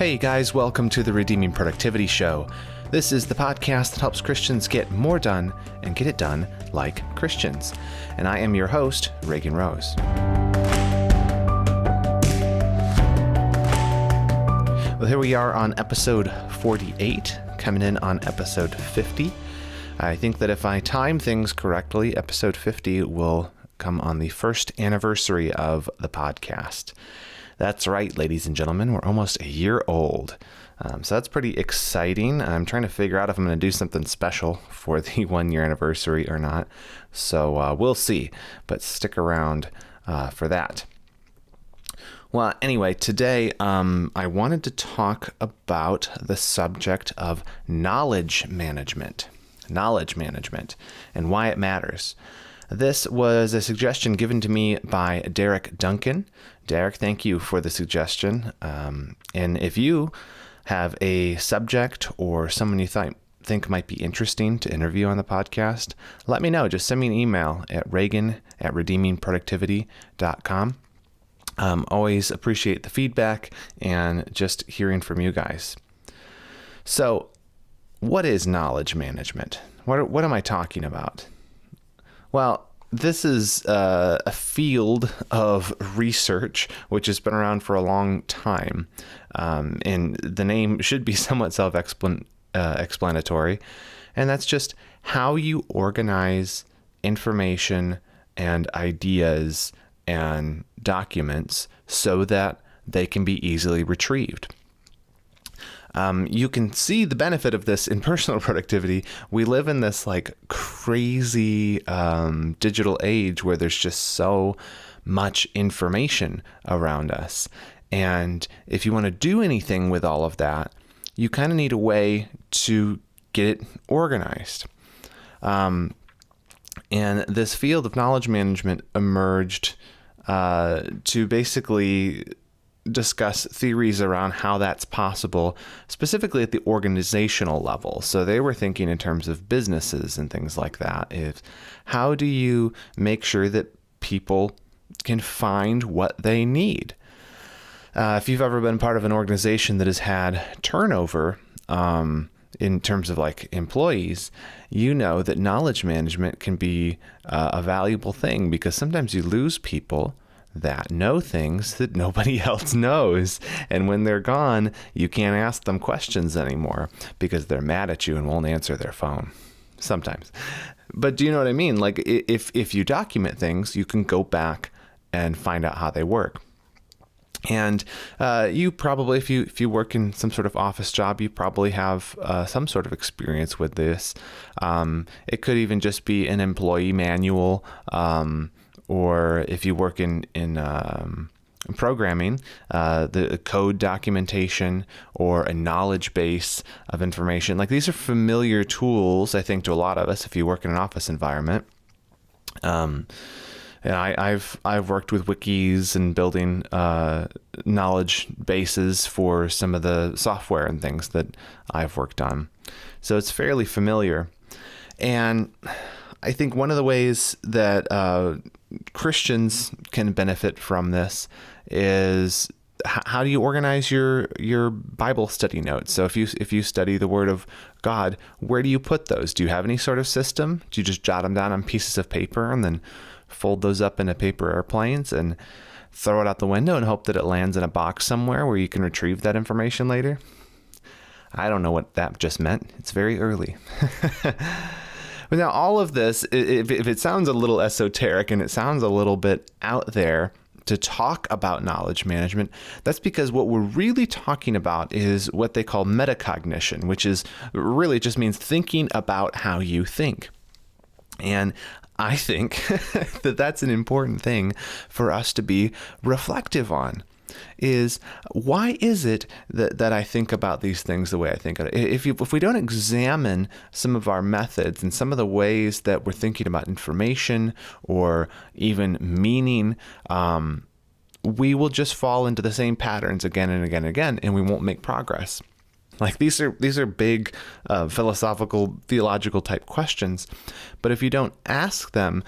Hey guys, welcome to the Redeeming Productivity Show. This is the podcast that helps Christians get more done and get it done like Christians. And I am your host, Reagan Rose. Well, here we are on episode 48, coming in on episode 50. I think that if I time things correctly, episode 50 will come on the first anniversary of the podcast. That's right, ladies and gentlemen, we're almost a year old. So that's pretty exciting. I'm trying to figure out if I'm going to do something special for the 1 year anniversary or not. So we'll see, but stick around for that. Well, anyway, today I wanted to talk about the subject of knowledge management, and why it matters. This was a suggestion given to me by Derek Duncan. Derek, thank you for the suggestion. And if you have a subject or someone you think might be interesting to interview on the podcast, let me know. Just send me an email at reagan@redeemingproductivity.com. Always appreciate the feedback and just hearing from you guys. So, what is knowledge management? What am I talking about? Well, this is a field of research which has been around for a long time, and the name should be somewhat self-explanatory, and that's just how you organize information and ideas and documents so that they can be easily retrieved. You can see the benefit of this in personal productivity. We live in this crazy digital age where there's just so much information around us. And if you want to do anything with all of that, you kind of need a way to get it organized. And this field of knowledge management emerged to basically discuss theories around how that's possible, specifically at the organizational level. So they were thinking in terms of businesses and things like that. How do you make sure that people can find what they need? If you've ever been part of an organization that has had turnover in terms of employees, you know that knowledge management can be a valuable thing, because sometimes you lose people that know things that nobody else knows. And when they're gone, you can't ask them questions anymore because they're mad at you and won't answer their phone sometimes. But do you know what I mean? If you document things, you can go back and find out how they work. And you probably, if you work in some sort of office job, you probably have some sort of experience with this. It could even just be an employee manual, or if you work in programming, the code documentation or a knowledge base of information. These are familiar tools, I think, to a lot of us if you work in an office environment. And I've worked with wikis and building knowledge bases for some of the software and things that I've worked on. So it's fairly familiar. And I think one of the ways that Christians can benefit from this is how do you organize your Bible study notes? So if you study the Word of God, where do you put those? Do you have any sort of system? Do you just jot them down on pieces of paper and then fold those up into paper airplanes and throw it out the window and hope that it lands in a box somewhere where you can retrieve that information later? I don't know what that just meant. It's very early. But now all of this, if it sounds a little esoteric and it sounds a little bit out there to talk about knowledge management, that's because what we're really talking about is what they call metacognition, which is really just means thinking about how you think. And I think that that's an important thing for us to be reflective on. Is why is it that I think about these things the way I think of it? If we don't examine some of our methods and some of the ways that we're thinking about information or even meaning, we will just fall into the same patterns again and again and again, and we won't make progress. Like these are big philosophical, theological type questions. But if you don't ask them,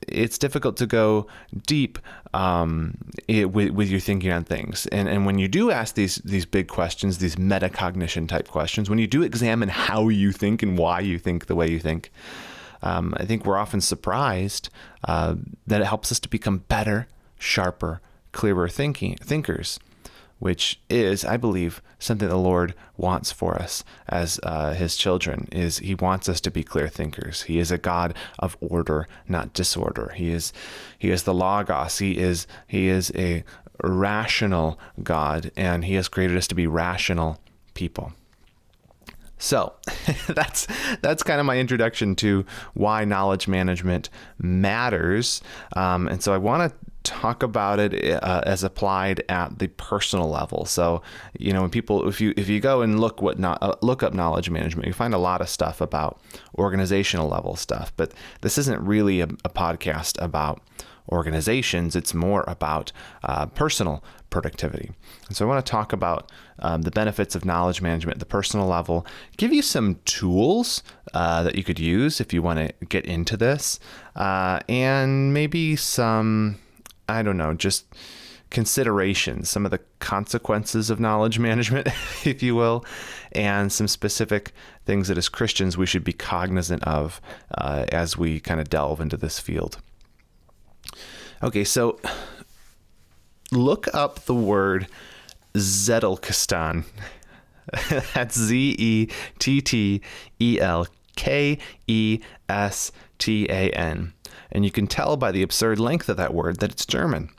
it's difficult to go deep with your thinking on things. And when you do ask these big questions, these metacognition type questions, when you do examine how you think and why you think the way you think, I think we're often surprised that it helps us to become better, sharper, clearer thinkers, which is, I believe, something the Lord wants for us as his children. Is He wants us to be clear thinkers. He is a God of order, not disorder. He is the Logos. He is a rational God, and He has created us to be rational people. So that's kind of my introduction to why knowledge management matters. And so I want to talk about it as applied at the personal level. So, when people, if you go and look up knowledge management, you find a lot of stuff about organizational level stuff. But this isn't really a podcast about organizations. It's more about personal productivity. And so I want to talk about the benefits of knowledge management at the personal level, give you some tools that you could use if you want to get into this, and maybe some, I don't know, just considerations, some of the consequences of knowledge management, if you will, and some specific things that as Christians we should be cognizant of as we kind of delve into this field. Okay, so look up the word Zettelkasten. That's Zettelkestan. And you can tell by the absurd length of that word that it's German.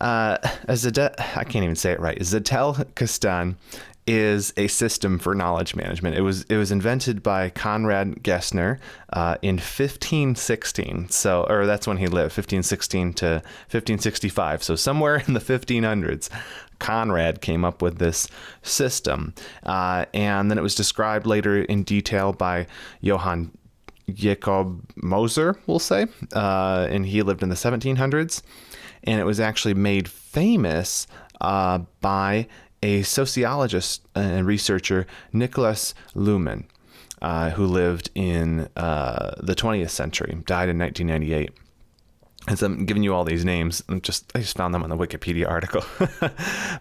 I can't even say it right. Zettelkasten is a system for knowledge management. It was invented by Conrad Gessner in 1516. Or that's when he lived, 1516 to 1565. So somewhere in the 1500s, Conrad came up with this system. And then it was described later in detail by Johann Jakob Moser, we'll say. And he lived in the 1700s. And it was actually made famous by a sociologist and researcher, Niklas Luhmann, who lived in the 20th century, died in 1998. As I'm giving you all these names, I just found them on the Wikipedia article.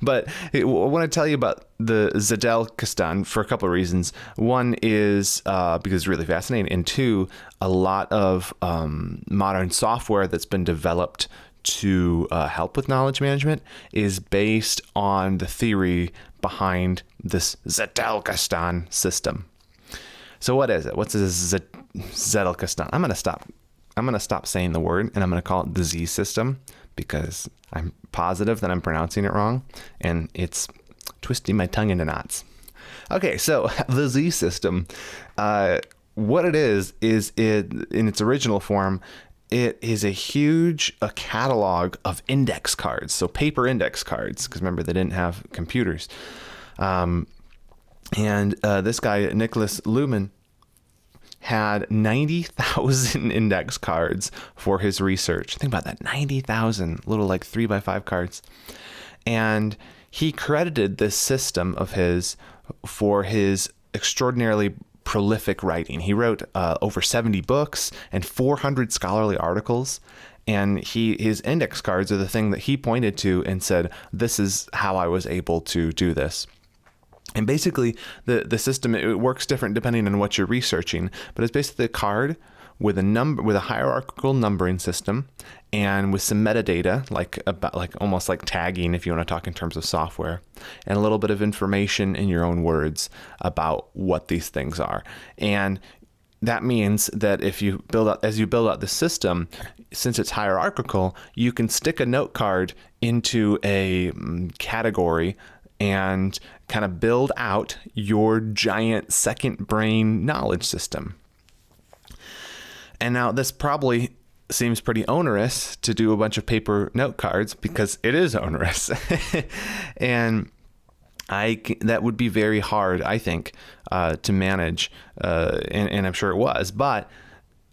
But I want to tell you about the Zettelkasten for a couple of reasons. One is because it's really fascinating, and two, a lot of modern software that's been developed to help with knowledge management is based on the theory behind this Zettelkasten system. So what is it? What's a Zettelkasten? I'm going to stop saying the word, and I'm going to call it the Z system, because I'm positive that I'm pronouncing it wrong, and it's twisting my tongue into knots. Okay, so the Z system, what it is it in its original form, it is a huge catalog of index cards, so paper index cards, because remember, they didn't have computers. And this guy, Niklas Luhmann, had 90,000 index cards for his research. Think about that, 90,000 little 3x5 cards. And he credited this system of his for his extraordinarily prolific writing. He wrote over 70 books and 400 scholarly articles. And his index cards are the thing that he pointed to and said, this is how I was able to do this. And basically, the system, it works different depending on what you're researching, but it's basically a card with a hierarchical numbering system and with some metadata, almost like tagging, if you want to talk in terms of software, and a little bit of information in your own words about what these things are. And that means that as you build out the system, since it's hierarchical, you can stick a note card into a category and kind of build out your giant second brain knowledge system. And now this probably seems pretty onerous to do a bunch of paper note cards, because it is onerous. And that would be very hard, I think, to manage. And I'm sure it was. But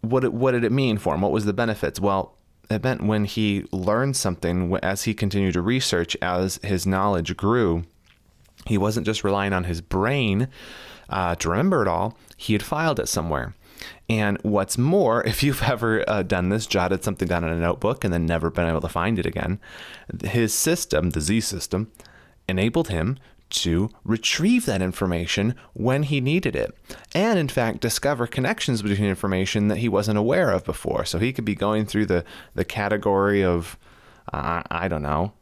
what did it mean for him? What was the benefits? Well, it meant when he learned something, as he continued to research, as his knowledge grew, He wasn't just relying on his brain to remember it all. He had filed it somewhere. And what's more, if you've ever done this, jotted something down in a notebook and then never been able to find it again, his system, the Z system, enabled him to retrieve that information when he needed it, and in fact discover connections between information that he wasn't aware of before. So he could be going through the category of I don't know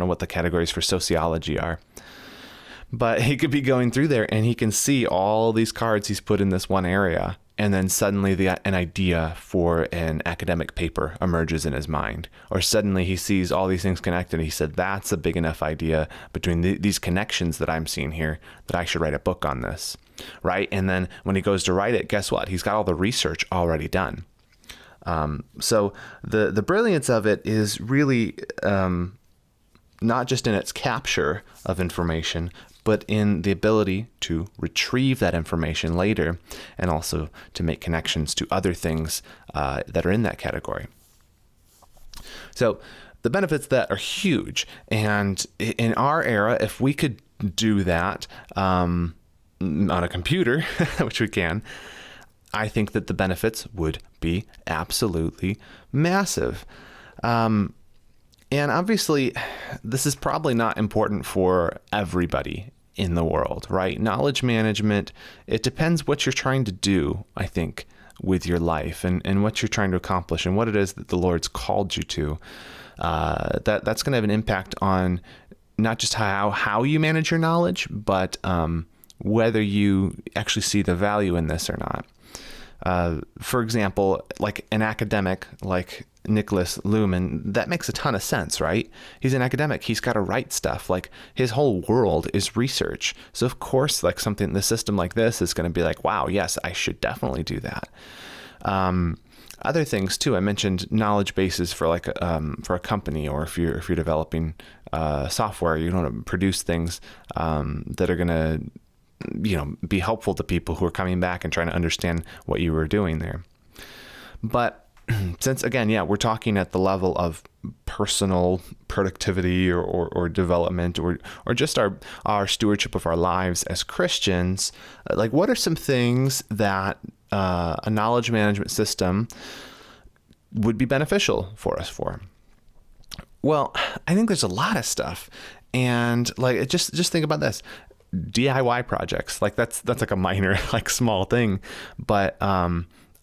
what the categories for sociology are, but he could be going through there and he can see all these cards he's put in this one area, and then suddenly an idea for an academic paper emerges in his mind. Or suddenly he sees all these things connected. He said, that's a big enough idea between these connections that I'm seeing here that I should write a book on this, right? And then when he goes to write it, guess what? He's got all the research already done. So the brilliance of it is really not just in its capture of information, but in the ability to retrieve that information later, and also to make connections to other things that are in that category. So the benefits of that are huge. And in our era, if we could do that on a computer, which we can, I think that the benefits would be absolutely massive. And obviously, this is probably not important for everybody in the world, right? Knowledge management, it depends what you're trying to do, I think, with your life and what you're trying to accomplish and what it is that the Lord's called you to. That's going to have an impact on not just how you manage your knowledge, but whether you actually see the value in this or not. For example, like an academic like Nicholas Luhmann, that makes a ton of sense, right? He's an academic. He's got to write stuff. Like his whole world is research. So of course, like something, the system like this is going to be like, wow, yes, I should definitely do that. Other things too. I mentioned knowledge bases for like for a company, or if you're developing software, you want to produce things that are going to be helpful to people who are coming back and trying to understand what you were doing there. But since again, we're talking at the level of personal productivity or development or just our stewardship of our lives as Christians, like what are some things that a knowledge management system would be beneficial for us for? Well, I think there's a lot of stuff. And like, just think about this. DIY projects, like that's like a minor, like small thing, but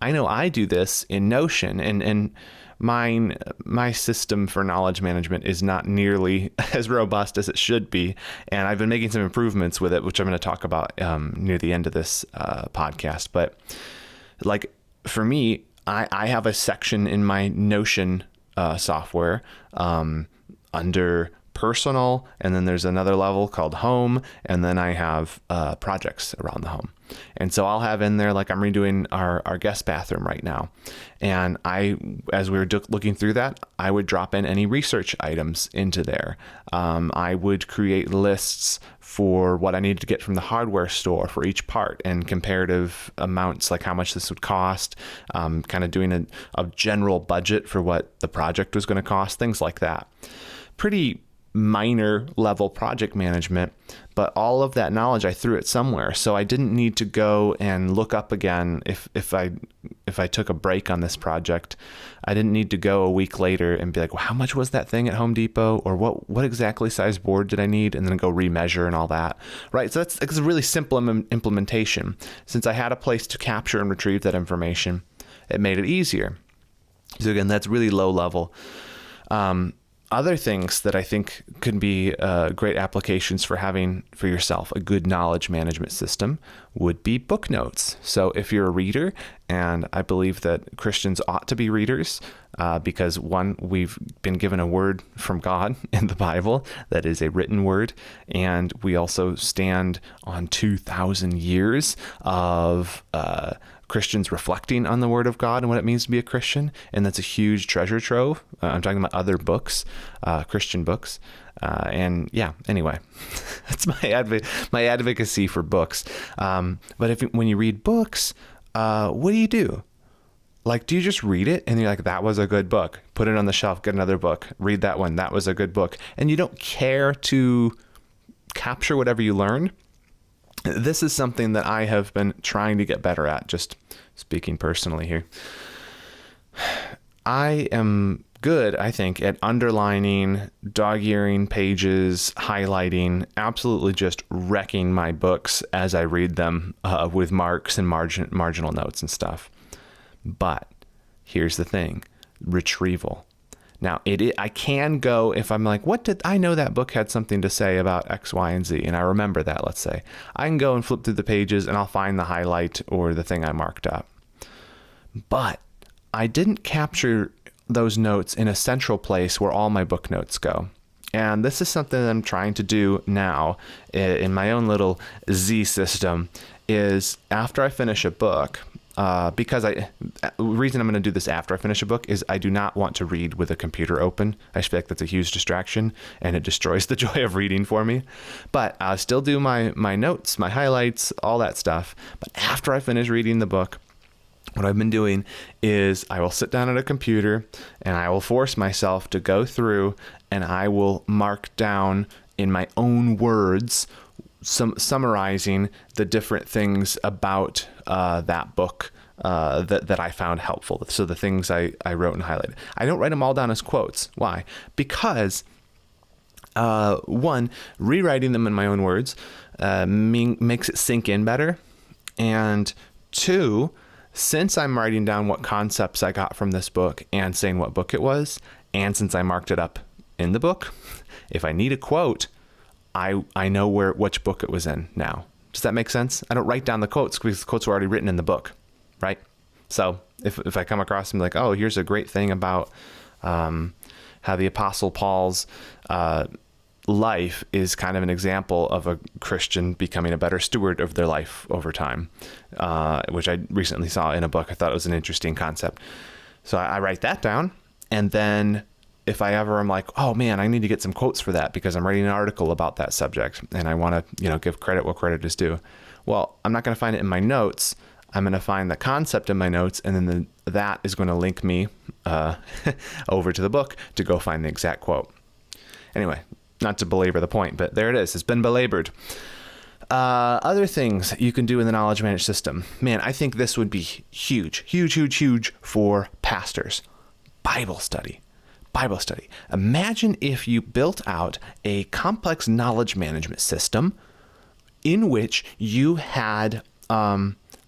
I know I do this in Notion, and my system for knowledge management is not nearly as robust as it should be, and I've been making some improvements with it, which I'm going to talk about near the end of this podcast. But like for me, I have a section in my Notion software under personal, and then there's another level called home, and then I have projects around the home. And so I'll have in there, like I'm redoing our guest bathroom right now. And as we were looking through that, I would drop in any research items into there. I would create lists for what I needed to get from the hardware store for each part and comparative amounts, like how much this would cost, kind of doing a general budget for what the project was going to cost, things like that. Pretty minor level project management, but all of that knowledge I threw it somewhere. So I didn't need to go and look up again if I took a break on this project. I didn't need to go a week later and be like, well, how much was that thing at Home Depot, or what exactly size board did I need, and then go remeasure and all that, right? So it's a really simple implementation. Since I had a place to capture and retrieve that information, it made it easier. So again, that's really low level. Other things that I think could be great applications for having for yourself a good knowledge management system would be book notes. So if you're a reader, and I believe that Christians ought to be readers, because one, we've been given a word from God in the Bible that is a written word, and we also stand on 2,000 years of Christians reflecting on the Word of God and what it means to be a Christian, and that's a huge treasure trove. I'm talking about other books, Christian books, and anyway, that's my advocacy for books. But when you read books, what do? Like, do you just read it and you're like, that was a good book, put it on the shelf, get another book, read that one, that was a good book, and you don't care to capture whatever you learn. This is something that I have been trying to get better at, just speaking personally here. I am good, I think, at underlining, dog-earing pages, highlighting, absolutely just wrecking my books as I read them with marks and marginal notes and stuff. But here's the thing, retrieval. Now, I can go if I'm like, I know that book had something to say about X, Y, and Z, and I remember that, let's say. I can go and flip through the pages and I'll find the highlight or the thing I marked up. But I didn't capture those notes in a central place where all my book notes go. And this is something that I'm trying to do now in my own little Z system, is after I finish a book, because the reason I'm going to do this after I finish a book is I do not want to read with a computer open. I just feel like that's a huge distraction and it destroys the joy of reading for me. But I'll still do my notes, my highlights, all that stuff. But after I finish reading the book, what I've been doing is I will sit down at a computer and I will force myself to go through and I will mark down in my own words, summarizing the different things about that book that I found helpful. So the things I wrote and highlighted. I don't write them all down as quotes. Why? Because one, rewriting them in my own words makes it sink in better. And two, since I'm writing down what concepts I got from this book and saying what book it was, and since I marked it up in the book, if I need a quote, I know which book it was in now. Does that make sense? I don't write down the quotes because the quotes were already written in the book, right? So if I come across them like, oh, here's a great thing about how the Apostle Paul's life is kind of an example of a Christian becoming a better steward of their life over time, which I recently saw in a book. I thought it was an interesting concept. So I write that down. And then if I ever am like, oh man, I need to get some quotes for that because I'm writing an article about that subject and I want to, give credit where credit is due. Well, I'm not going to find it in my notes. I'm going to find the concept in my notes, and then that is going to link me over to the book to go find the exact quote. Anyway, not to belabor the point, but there it is. It's been belabored. Other things you can do in the knowledge management system. Man, I think this would be huge for pastors. Bible study. Imagine if you built out a complex knowledge management system in which you had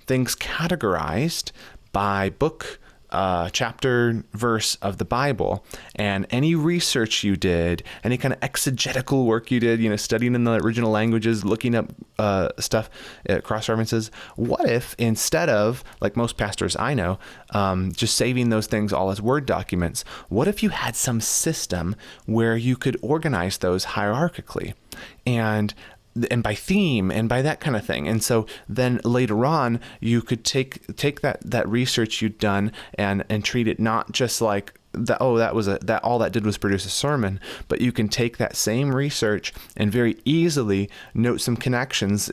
things categorized by book, chapter, verse of the Bible, and any research you did, any kind of exegetical work you did, studying in the original languages, looking up stuff, cross-references. What if instead of, like most pastors I know, just saving those things all as Word documents, what if you had some system where you could organize those hierarchically and by theme and by that kind of thing. And so then later on, you could take that research you'd done and treat it not just like that, all that did was produce a sermon, but you can take that same research and very easily note some connections.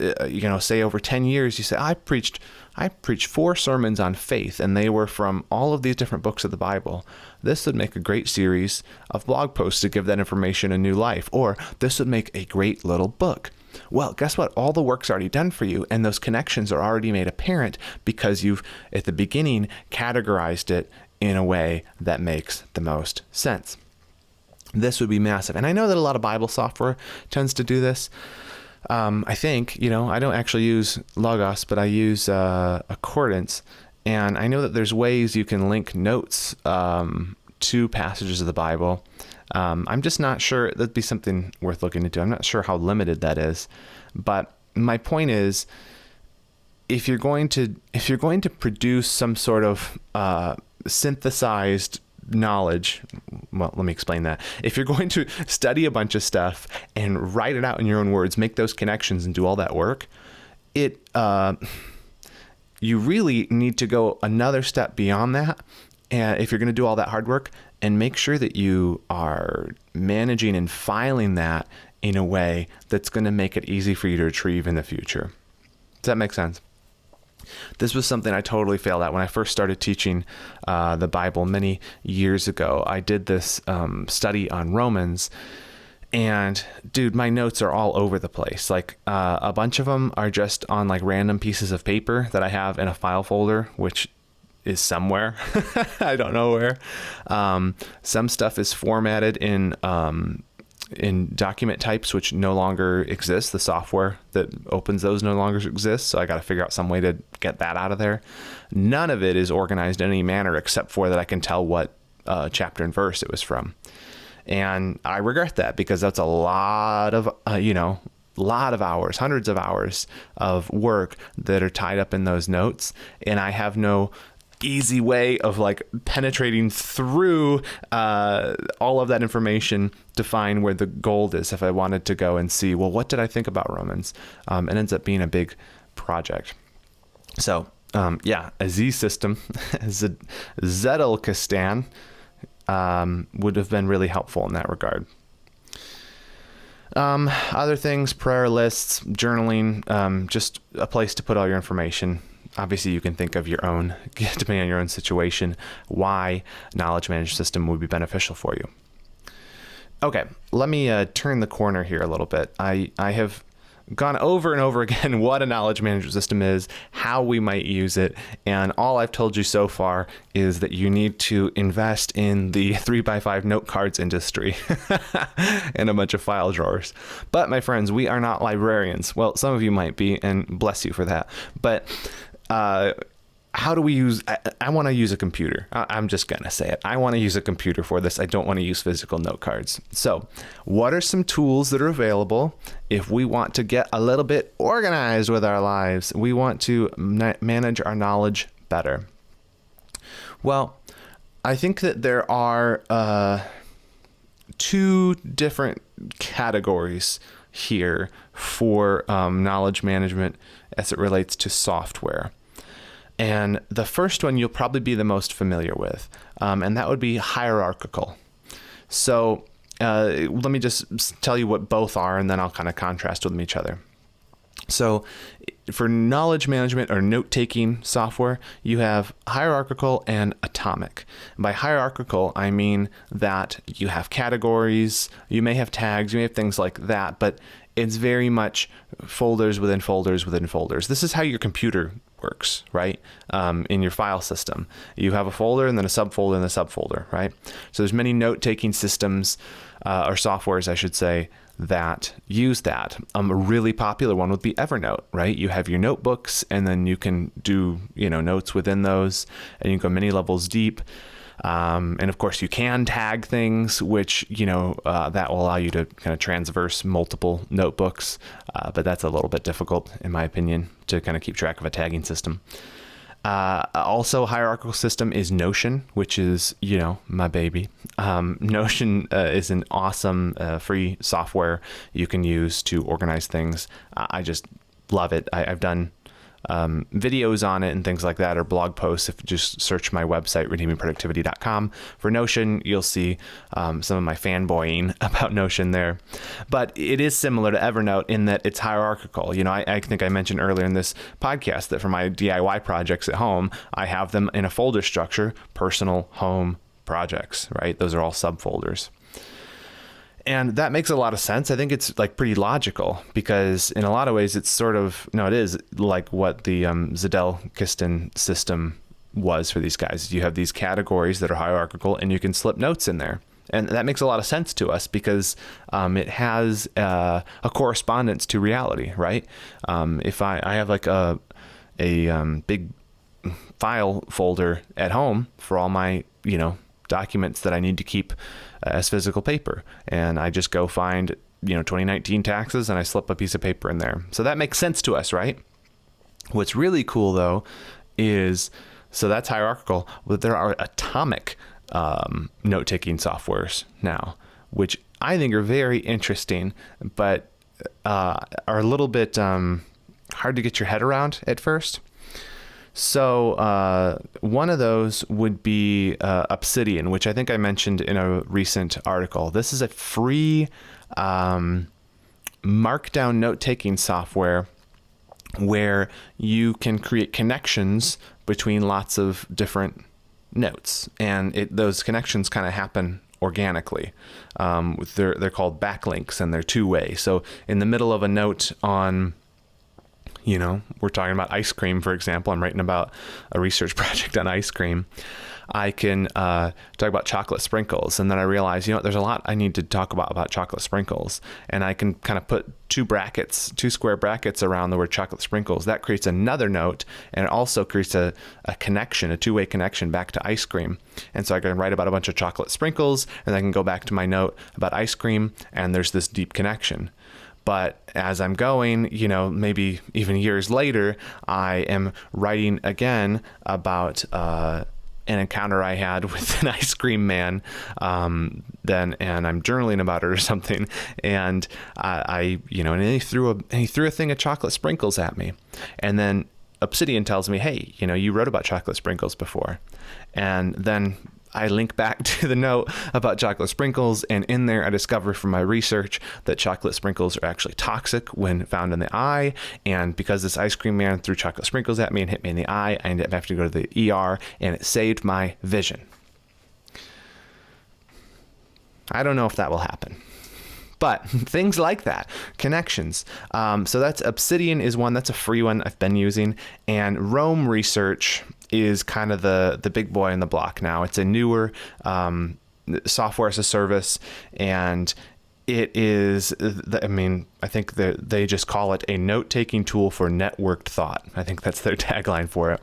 Say over 10 years, you say, I preached 4 sermons on faith, and they were from all of these different books of the Bible. This would make a great series of blog posts to give that information a new life, or this would make a great little book. Well, guess what? All the work's already done for you, and those connections are already made apparent because you've, at the beginning, categorized it in a way that makes the most sense. This would be massive. And I know that a lot of Bible software tends to do this. I think, I don't actually use Logos, but I use Accordance. And I know that there's ways you can link notes to passages of the Bible. I'm just not sure. That'd be something worth looking into. I'm not sure how limited that is. But my point is, if you're going to produce some sort of synthesized knowledge, well, let me explain that. If you're going to study a bunch of stuff and write it out in your own words, make those connections and do all that work, you really need to go another step beyond that. And if you're going to do all that hard work, and make sure that you are managing and filing that in a way that's going to make it easy for you to retrieve in the future. Does that make sense? This was something I totally failed at when I first started teaching the Bible many years ago. I did this study on Romans, And dude, my notes are all over the place. Like a bunch of them are just on like random pieces of paper that I have in a file folder, which is somewhere. I don't know where. Some stuff is formatted in document types, which no longer exist. The software that opens those no longer exists. So I got to figure out some way to get that out of there. None of it is organized in any manner except for that I can tell what chapter and verse it was from. And I regret that because that's a lot of, lot of hours, hundreds of hours of work that are tied up in those notes. And I have no easy way of like penetrating through all of that information to find where the gold is. If I wanted to go and see, well, what did I think about Romans? It ends up being a big project. So a Z system, Zettelkasten, would have been really helpful in that regard. Other things, prayer lists, journaling, just a place to put all your information. Obviously, you can think of your own, depending on your own situation, why knowledge management system would be beneficial for you. Okay, let me turn the corner here a little bit. I have gone over and over again what a knowledge management system is, how we might use it, and all I've told you so far is that you need to invest in the 3x5 note cards industry and a bunch of file drawers. But my friends, we are not librarians. Well, some of you might be, and bless you for that. But how do we use, I want to use a computer. I'm just going to say it. I want to use a computer for this. I don't want to use physical note cards. So what are some tools that are available if we want to get a little bit organized with our lives? We want to manage our knowledge better. Well, I think that there are two different categories here for knowledge management as it relates to software. And the first one you'll probably be the most familiar with, and that would be hierarchical. So let me just tell you what both are, and then I'll kind of contrast with each other. So for knowledge management or note-taking software, you have hierarchical and atomic. By hierarchical, I mean that you have categories, you may have tags, you may have things like that, but it's very much folders within folders within folders. This is how your computer works, right? In your file system, you have a folder and then a subfolder and a subfolder, right? So there's many note-taking systems or softwares, I should say, that use that. A really popular one would be Evernote, right? You have your notebooks and then you can do, notes within those, and you can go many levels deep. And of course you can tag things, which, that will allow you to kind of transverse multiple notebooks. But that's a little bit difficult, in my opinion, to kind of keep track of a tagging system. Also, a hierarchical system is Notion, which is, my baby. Notion is an awesome free software you can use to organize things. I just love it. I've done videos on it and things like that, or blog posts. If you just search my website, redeemingproductivity.com. For Notion, you'll see some of my fanboying about Notion there. But it is similar to Evernote in that it's hierarchical. I think I mentioned earlier in this podcast that for my DIY projects at home, I have them in a folder structure: personal, home, projects, right? Those are all subfolders. And that makes a lot of sense. I think it's like pretty logical because in a lot of ways it's it is like what the Zettelkasten system was for these guys. You have these categories that are hierarchical and you can slip notes in there. And that makes a lot of sense to us because it has a correspondence to reality, right? If I have like a big file folder at home for all my, documents that I need to keep as physical paper. And I just go find, 2019 taxes and I slip a piece of paper in there. So that makes sense to us, right? What's really cool though is, so that's hierarchical, but there are atomic note-taking softwares now, which I think are very interesting, but are a little bit hard to get your head around at first. So one of those would be Obsidian, which I think I mentioned in a recent article. This is a free markdown note-taking software where you can create connections between lots of different notes. And those connections kind of happen organically. They're called backlinks, and they're two-way. So in the middle of a note on, we're talking about ice cream, for example. I'm writing about a research project on ice cream. I can talk about chocolate sprinkles, and then I realize, there's a lot I need to talk about chocolate sprinkles, and I can kind of put two square brackets around the word chocolate sprinkles. That creates another note, and it also creates a connection, a two-way connection back to ice cream. And so I can write about a bunch of chocolate sprinkles, and I can go back to my note about ice cream, and there's this deep connection. But as I'm going, maybe even years later, I am writing again about an encounter I had with an ice cream man, and I'm journaling about it or something. And and he threw a thing of chocolate sprinkles at me. And then Obsidian tells me, hey, you wrote about chocolate sprinkles before. And then I link back to the note about chocolate sprinkles, and in there I discover from my research that chocolate sprinkles are actually toxic when found in the eye, and because this ice cream man threw chocolate sprinkles at me and hit me in the eye, I ended up having to go to the ER, and it saved my vision. I don't know if that will happen. But things like that, connections. So that's Obsidian is one, that's a free one I've been using, and Rome Research is kind of the big boy in the block now. It's a newer software as a service, and it is, I think they just call it a note-taking tool for networked thought. I think that's their tagline for it.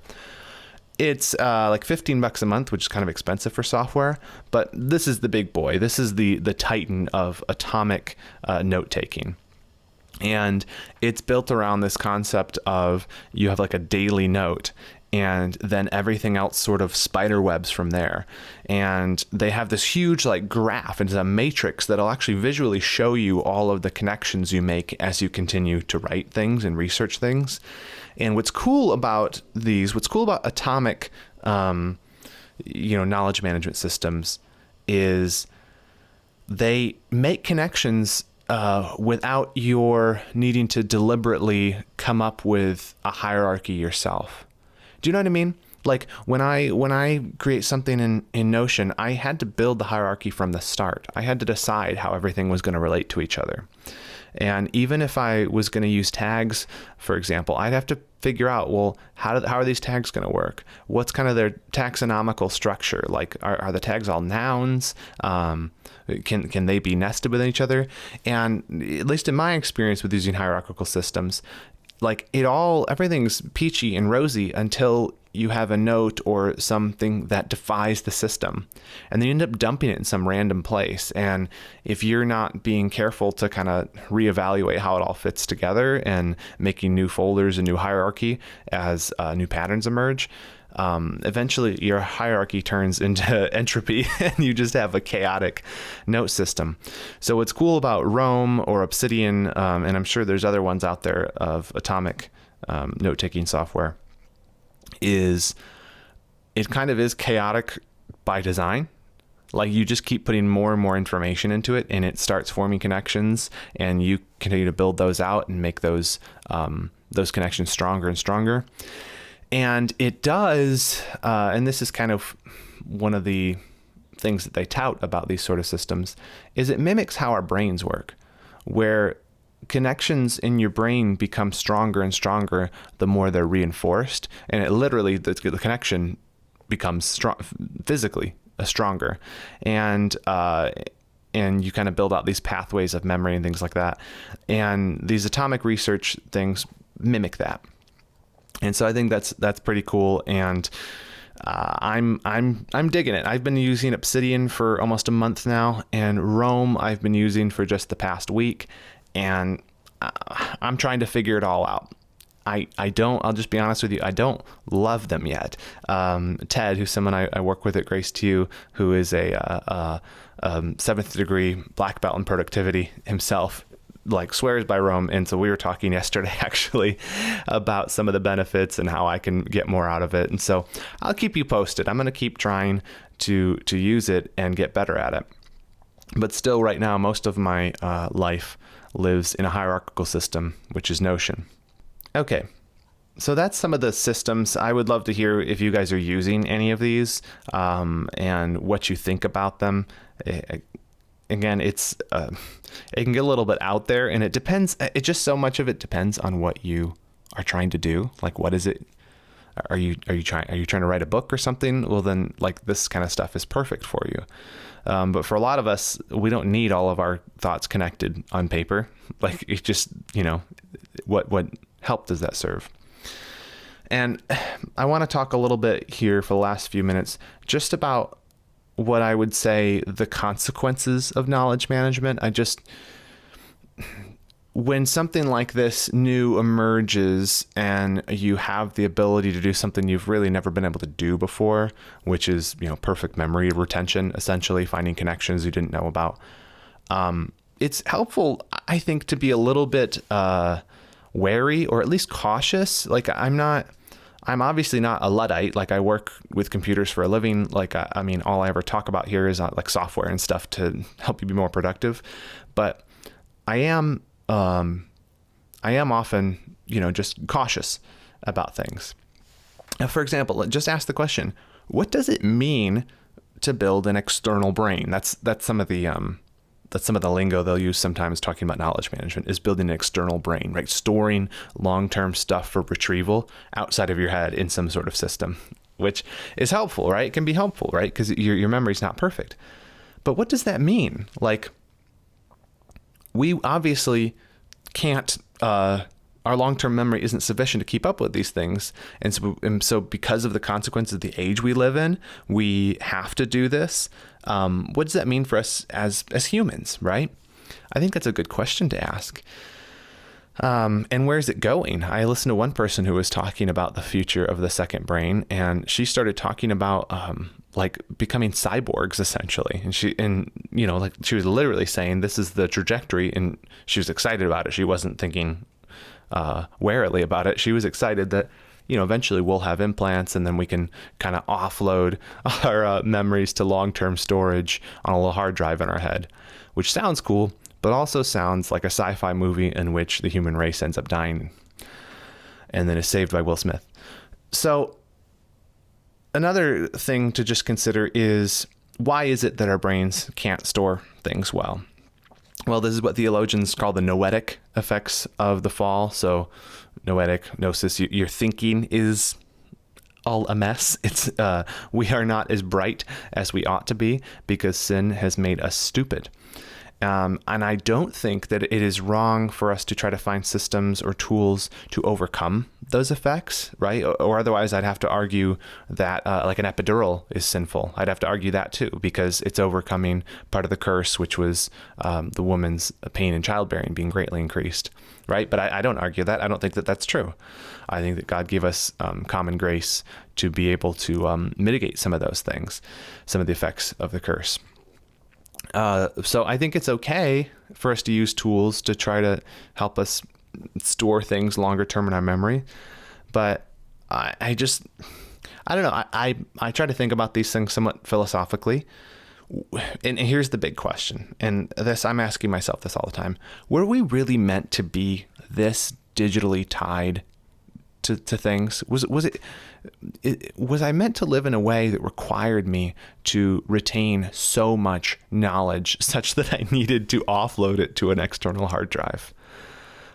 It's like $15 a month, which is kind of expensive for software, but this is the big boy. This is the titan of atomic note-taking. And it's built around this concept of you have like a daily note, and then everything else sort of spider webs from there. And they have this huge like graph, and it's a matrix that'll actually visually show you all of the connections you make as you continue to write things and research things. And what's cool about atomic, knowledge management systems is they make connections without your needing to deliberately come up with a hierarchy yourself. Do you know what I mean? Like when I create something in Notion, I had to build the hierarchy from the start. I had to decide how everything was going to relate to each other. And even if I was going to use tags, for example, I'd have to figure out, well, how are these tags going to work? What's kind of their taxonomical structure? Like, are the tags all nouns? Can they be nested within each other? And at least in my experience with using hierarchical systems, like everything's peachy and rosy until you have a note or something that defies the system, and then you end up dumping it in some random place. And if you're not being careful to kind of reevaluate how it all fits together and making new folders and new hierarchy as new patterns emerge, eventually your hierarchy turns into entropy and you just have a chaotic note system. So what's cool about Rome or Obsidian, and I'm sure there's other ones out there of atomic note-taking software, is it kind of is chaotic by design. Like you just keep putting more and more information into it, and it starts forming connections, and you continue to build those out and make those connections stronger and stronger. And it does, and this is kind of one of the things that they tout about these sort of systems, is it mimics how our brains work, where connections in your brain become stronger and stronger the more they're reinforced. And it literally, the connection becomes strong, physically stronger. And you kind of build out these pathways of memory and things like that. And these atomic research things mimic that. And so I think that's pretty cool, and I'm digging it. I've been using Obsidian for almost a month now, and Rome I've been using for just the past week, and I'm trying to figure it all out. I'll just be honest with you, I don't love them yet. Ted, who's someone I work with at Grace TU, who is a 7th degree black belt in productivity himself, like swears by Rome. And so we were talking yesterday actually about some of the benefits and how I can get more out of it. And so I'll keep you posted. I'm going to keep trying to use it and get better at it. But still right now, most of my life lives in a hierarchical system, which is Notion. Okay. So that's some of the systems. I would love to hear if you guys are using any of these, and what you think about them. Again, it can get a little bit out there, and it depends. It just so much of it depends on what you are trying to do. Like, what is it? Are you trying to write a book or something? Well, then like this kind of stuff is perfect for you. But for a lot of us, we don't need all of our thoughts connected on paper. Like, it just, what help does that serve? And I want to talk a little bit here for the last few minutes just about what I would say the consequences of knowledge management. When something like this new emerges and you have the ability to do something you've really never been able to do before, which is, perfect memory retention, essentially finding connections you didn't know about. It's helpful, I think, to be a little bit wary, or at least cautious. Like, I'm obviously not a Luddite. Like, I work with computers for a living. Like, all I ever talk about here is like software and stuff to help you be more productive. But I am often, just cautious about things. Now, for example, just ask the question, what does it mean to build an external brain? That's some of the lingo they'll use sometimes talking about knowledge management, is building an external brain, right? Storing long-term stuff for retrieval outside of your head in some sort of system, which is helpful, right? It can be helpful, right? Because your memory's not perfect. But what does that mean? Like, we obviously can't, our long-term memory isn't sufficient to keep up with these things. And so because of the consequences of the age we live in, we have to do this. What does that mean for us as humans, right? I think that's a good question to ask. And where's it going? I listened to one person who was talking about the future of the second brain, and she started talking about, like becoming cyborgs essentially. And she was literally saying this is the trajectory, and she was excited about it. She wasn't thinking, warily about it. She was excited that, eventually we'll have implants, and then we can kind of offload our memories to long-term storage on a little hard drive in our head, which sounds cool, but also sounds like a sci-fi movie in which the human race ends up dying and then is saved by Will Smith. So another thing to just consider is, why is it that our brains can't store things well? Well, this is what theologians call the noetic effects of the fall. So noetic, gnosis, your thinking is all a mess. We are not as bright as we ought to be because sin has made us stupid. And I don't think that it is wrong for us to try to find systems or tools to overcome those effects, right? Or otherwise I'd have to argue that like an epidural is sinful. I'd have to argue that too, because it's overcoming part of the curse, which was the woman's pain in childbearing being greatly increased, right? But I don't argue that. I don't think that that's true. I think that God gave us common grace to be able to mitigate some of those things, some of the effects of the curse. So I think it's okay for us to use tools to try to help us store things longer term in our memory. But I don't know. I try to think about these things somewhat philosophically. And here's the big question. And I'm asking myself this all the time. Were we really meant to be this digitally tied to things? Was I meant to live in a way that required me to retain so much knowledge such that I needed to offload it to an external hard drive?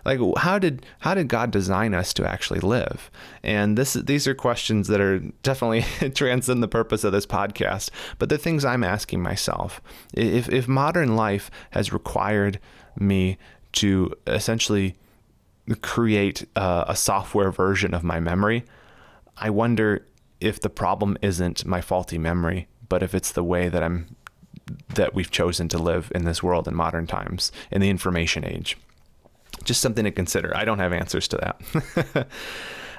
Like, how did God design us to actually live? And these are questions that are definitely transcend the purpose of this podcast, but the things I'm asking myself. If modern life has required me to essentially create a software version of my memory, I wonder if the problem isn't my faulty memory, but if it's the way that we've chosen to live in this world in modern times, in the information age. Just something to consider. I don't have answers to that.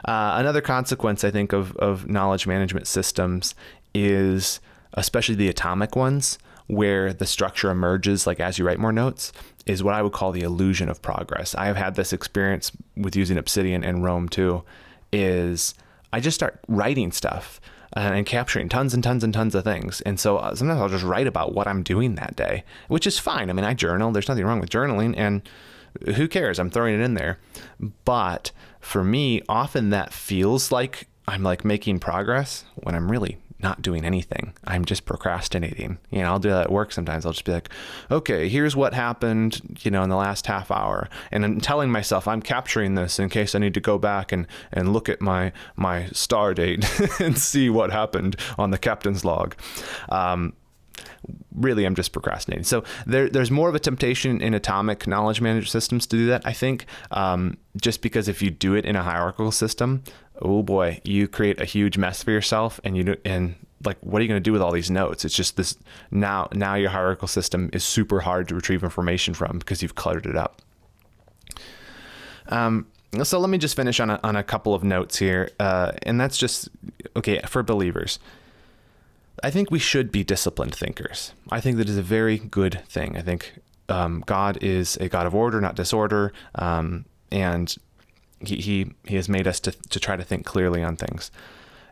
Another consequence, I think, of knowledge management systems is, especially the atomic ones, where the structure emerges, like as you write more notes, is what I would call the illusion of progress. I have had this experience with using Obsidian and Rome too, is I just start writing stuff and capturing tons and tons and tons of things. And so sometimes I'll just write about what I'm doing that day, which is fine. I mean, I journal. There's nothing wrong with journaling. And Who cares? I'm throwing it in there. But for me, often that feels like I'm like making progress when I'm really not doing anything. I'm just procrastinating. I'll do that at work sometimes. I'll just be like, okay, here's what happened, in the last half hour. And I'm telling myself I'm capturing this in case I need to go back and look at my star date and see what happened on the captain's log. Really, I'm just procrastinating. So there's more of a temptation in atomic knowledge management systems to do that, I think, just because if you do it in a hierarchical system, oh boy, you create a huge mess for yourself, and like, what are you going to do with all these notes? It's just this, now your hierarchical system is super hard to retrieve information from because you've cluttered it up. So let me just finish on a couple of notes here. And that's just, okay, for believers. I think we should be disciplined thinkers. I think that is a very good thing. I think God is a God of order, not disorder, and he has made us to try to think clearly on things.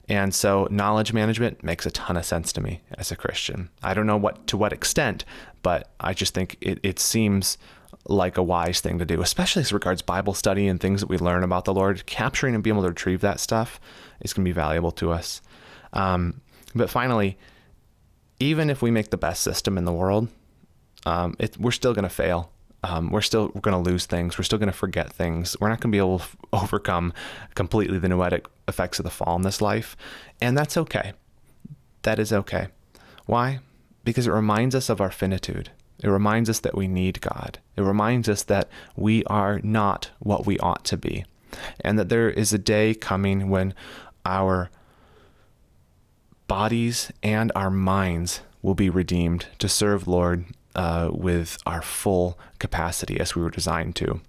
And so knowledge management makes a ton of sense to me as a Christian. I don't know to what extent, but I just think it seems like a wise thing to do, especially as regards Bible study and things that we learn about the Lord. Capturing and being able to retrieve that stuff is going to be valuable to us. But finally, even if we make the best system in the world, we're still going to fail. We're going to lose things. We're still going to forget things. We're not going to be able to overcome completely the noetic effects of the fall in this life. And that's okay. That is okay. Why? Because it reminds us of our finitude. It reminds us that we need God. It reminds us that we are not what we ought to be. And that there is a day coming when our bodies and our minds will be redeemed to serve Lord with our full capacity as we were designed to.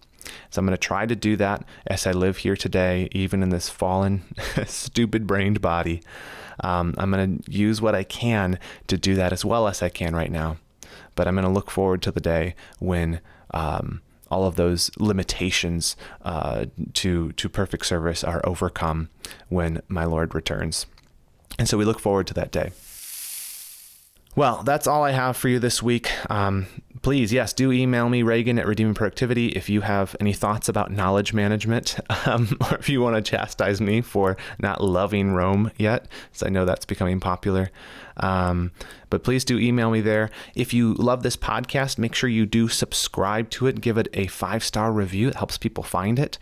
So I'm going to try to do that as I live here today, even in this fallen, stupid-brained body. I'm going to use what I can to do that as well as I can right now. But I'm going to look forward to the day when all of those limitations to perfect service are overcome when my Lord returns. And so we look forward to that day. Well, that's all I have for you this week. Please, yes, do email me, Reagan at Redeeming Productivity, if you have any thoughts about knowledge management, or if you want to chastise me for not loving Rome yet, so I know that's becoming popular. But please do email me there. If you love this podcast, make sure you do subscribe to it and give it a 5-star review. It helps people find it.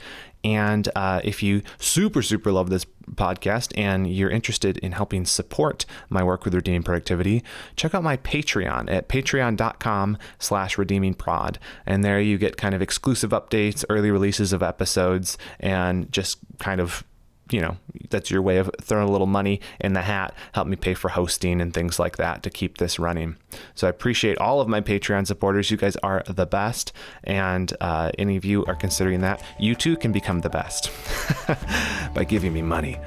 And if you super love this podcast and you're interested in helping support my work with Redeeming Productivity, check out my Patreon at patreon.com/redeemingprod. And there you get kind of exclusive updates, early releases of episodes, and just kind of, that's your way of throwing a little money in the hat, help me pay for hosting and things like that to keep this running. So I appreciate all of my Patreon supporters. You guys are the best. And any of you are considering that, you too can become the best by giving me money.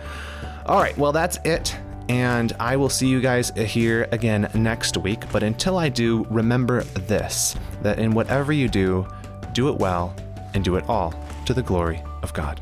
All right, well, that's it. And I will see you guys here again next week. But until I do, remember this, that in whatever you do, do it well and do it all to the glory of God.